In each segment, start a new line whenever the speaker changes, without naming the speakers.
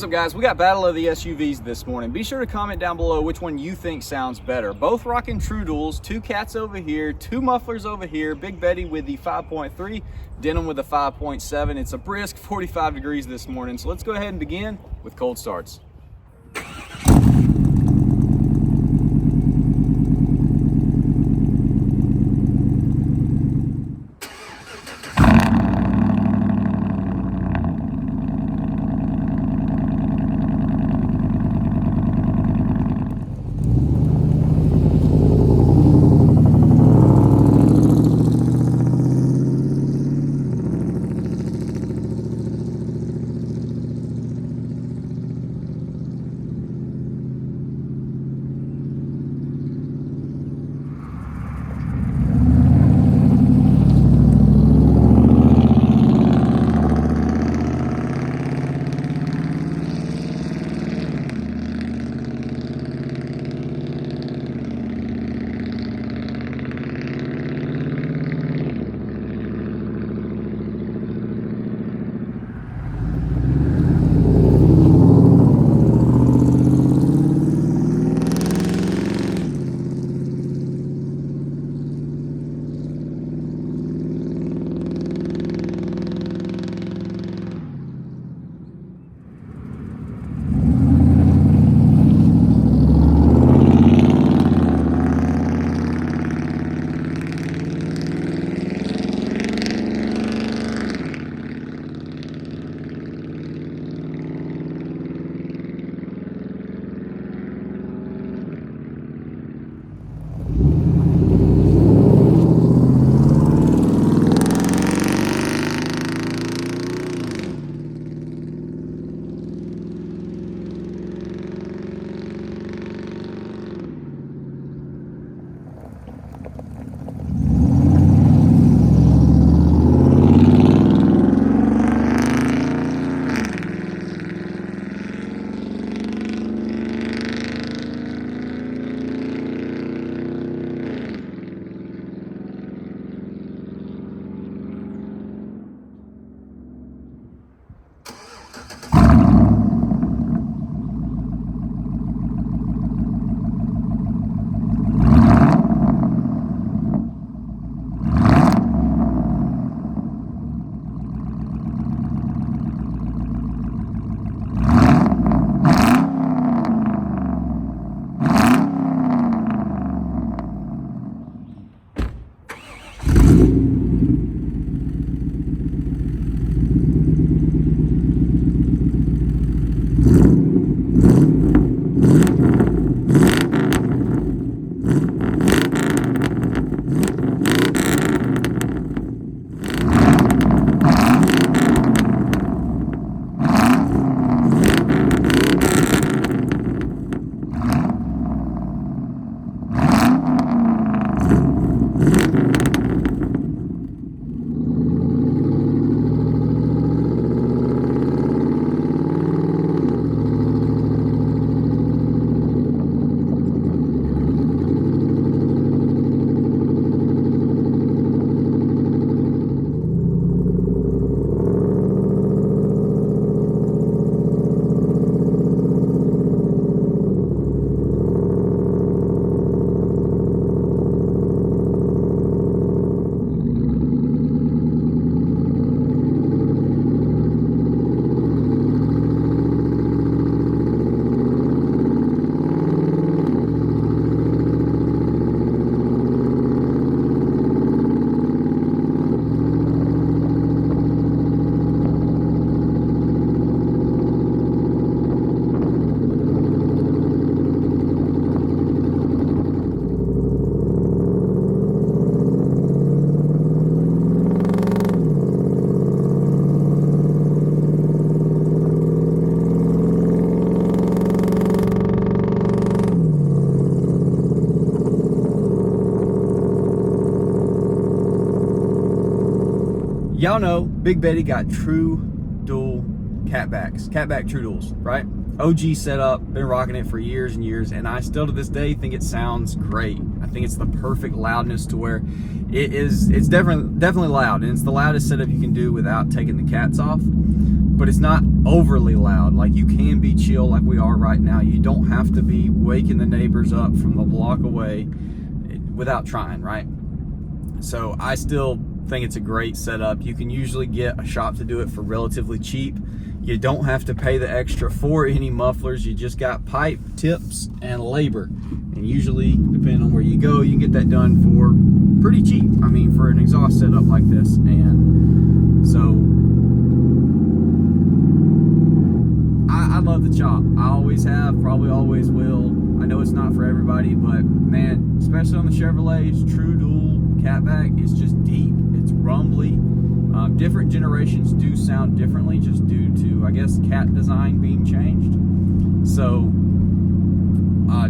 up, guys? We got Battle of the SUVs this morning. Be sure to comment down below which one you think sounds better. Both rocking true duals, two cats over here, two mufflers over here, Big Betty with the 5.3, Denim with the 5.7. It's a brisk 45 degrees this morning, so let's go ahead and begin with cold starts. Y'all know Big Betty got true dual catback true duals, right? OG setup, been rocking it for years and years, and I still to this day think it sounds great. I think it's the perfect loudness to where it's definitely loud, and it's the loudest setup you can do without taking the cats off. but it's not overly loud. Like, you can be chill like we are right now. You don't have to be waking the neighbors up from the block away without trying, right? So I still think it's a great setup. You can usually get a shop to do it for relatively cheap. You don't have to pay the extra for any mufflers. You just got pipe, tips, and labor. And usually, depending on where you go, you can get that done for pretty cheap. I mean, for an exhaust setup like this. And so I love the chop. I always have, probably always will. I know it's not for everybody, but man, especially on the Chevrolets, True Dual catback, it's just deep, it's rumbly. Different generations do sound differently just due to, I guess, cat design being changed. So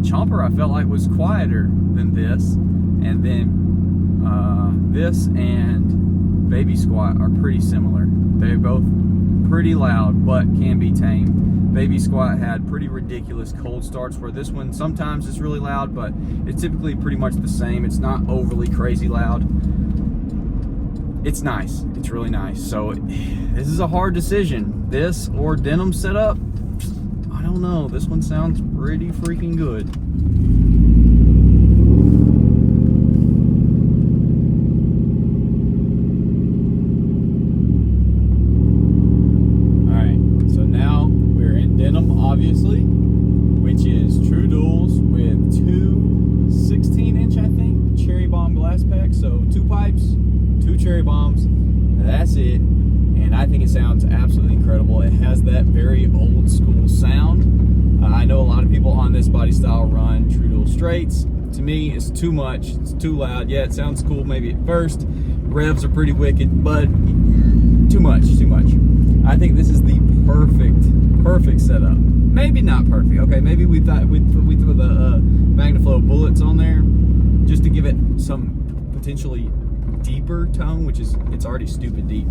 Chomper, I felt like, was quieter than this, and then this and Baby Squat are pretty similar. They're both pretty loud but can be tamed. Baby Squat had pretty ridiculous cold starts, where this one sometimes is really loud, but it's typically pretty much the same. It's not overly crazy loud. It's nice. It's really nice. So this is a hard decision. This or Denim setup, I don't know. This one sounds pretty freaking good. Obviously, which is True Duals with two 16-inch, I think, cherry bomb Glasspacks. So 2 pipes, 2 cherry bombs, that's it. And I think it sounds absolutely incredible. It has that very old school sound. I know a lot of people on this body style run True Dual straights. To me, it's too much, it's too loud. Yeah, it sounds cool maybe at first. Revs are pretty wicked, but too much. I think this is the perfect setup. Maybe not perfect. Okay, maybe we thought we threw the MagnaFlow bullets on there just to give it some potentially deeper tone, which is, it's already stupid deep.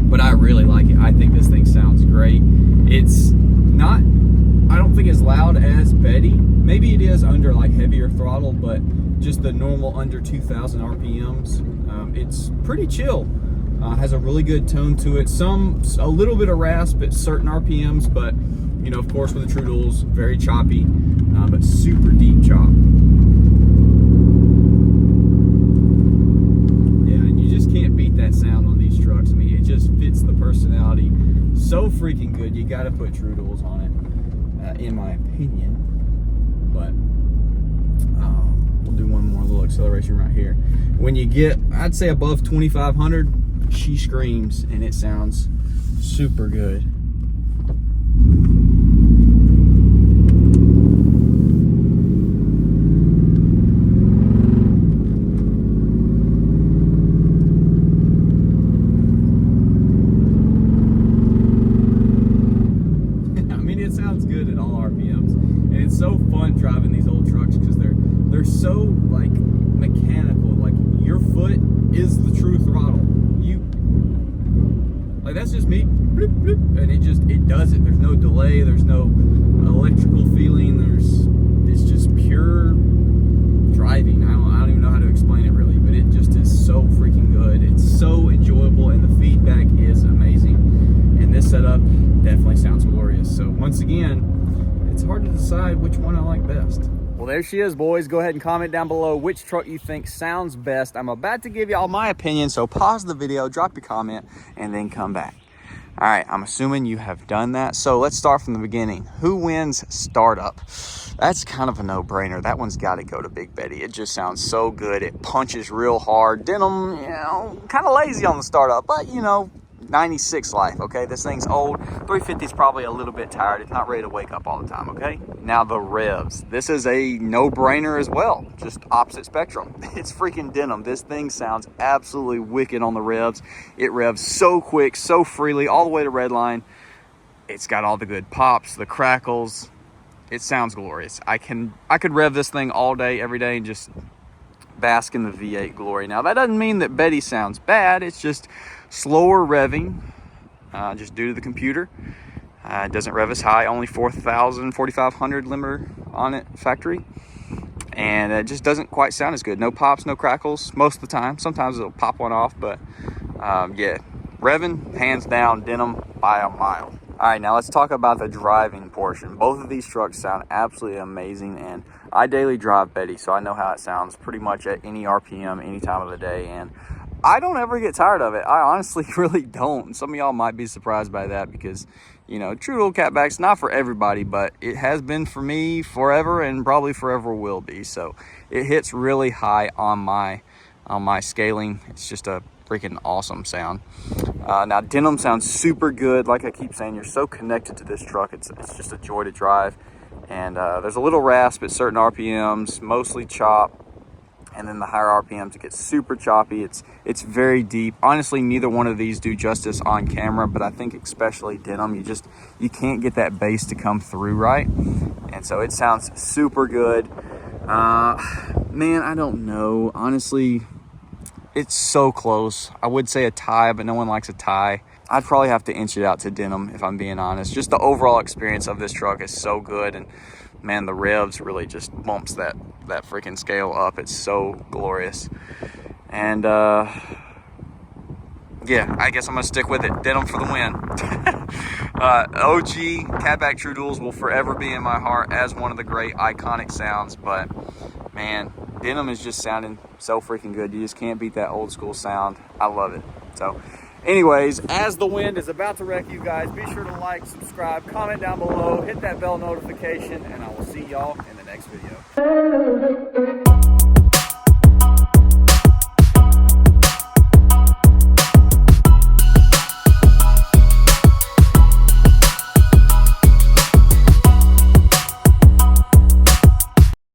But I really like it. I think this thing sounds great. It's not, I don't think as loud as Betty. Maybe it is under like heavier throttle, but just the normal under 2,000 RPMs. It's pretty chill. Has a really good tone to it. A little bit of rasp at certain RPMs, but you know, of course, with the True Duals, very choppy, but super deep chop. Yeah, and you just can't beat that sound on these trucks. I mean, it just fits the personality so freaking good. You got to put True Duals on it, in my opinion. But we'll do one more little acceleration right here. When you get, I'd say, above 2,500. She screams and it sounds super good. I mean, it sounds good at all RPMs, and it's so fun driving these old trucks because they're so like mechanical. Like, your foot is the true throttle. Like, that's just me, bloop, bloop, and it does it. There's no delay, there's no electrical feeling, it's just pure driving. I don't even know how to explain it really, but it just is so freaking good. It's so enjoyable, and the feedback is amazing. And this setup definitely sounds glorious. So once again, it's hard to decide which one I like best. Well, there she is, boys. Go ahead and comment down below which truck you think sounds best. I'm about to give y'all my opinion, so pause the video, drop your comment, and then come back. All right, I'm assuming you have done that. So let's start from the beginning. Who wins startup? That's kind of a no-brainer. That one's got to go to Big Betty. It just sounds so good. It punches real hard. Denim, you know, kind of lazy on the startup, but you know, 96 life, okay? This thing's old. 350 is probably a little bit tired. It's not ready to wake up all the time, okay? Now the revs. This is a no-brainer as well. Just opposite spectrum. It's freaking Denim. This thing sounds absolutely wicked on the revs. It revs so quick, so freely, all the way to redline. It's got all the good pops, the crackles. It sounds glorious. I could rev this thing all day, every day, and just bask in the V8 glory. Now, that doesn't mean that Betty sounds bad. It's just slower revving, just due to the computer. It doesn't rev as high, only 4,000, 4,500 limiter on it, factory. And it just doesn't quite sound as good. No pops, no crackles most of the time. Sometimes it'll pop one off, but yeah, revving, hands down, Denim by a mile. All right, now let's talk about the driving portion. Both of these trucks sound absolutely amazing, and I daily drive Betty, so I know how it sounds pretty much at any RPM, any time of the day, and I don't ever get tired of it. I honestly really don't. Some of y'all might be surprised by that because, you know, true little catback's not for everybody, but it has been for me forever and probably forever will be. So it hits really high on my scaling. It's just a freaking awesome sound. Now Denim sounds super good. Like I keep saying, you're so connected to this truck. It's just a joy to drive. And there's a little rasp at certain RPMs, mostly chop. And then the higher RPMs, it gets super choppy. It's very deep. Honestly, neither one of these do justice on camera, but I think especially Denim, you can't get that bass to come through right. And so it sounds super good. Man, I don't know. Honestly, it's so close. I would say a tie, but no one likes a tie. I'd probably have to inch it out to Denim if I'm being honest. Just the overall experience of this truck is so good, and man, the revs really just bumps that freaking scale up. It's so glorious. And yeah, I guess I'm gonna stick with it. Denim for the win. OG catback True Duels will forever be in my heart as one of the great iconic sounds, but man, Denim is just sounding so freaking good. You just can't beat that old school sound. I love it. So anyways, as the wind is about to wreck you guys, be sure to like, subscribe, comment down below, hit that bell notification, and I will see y'all in the next video.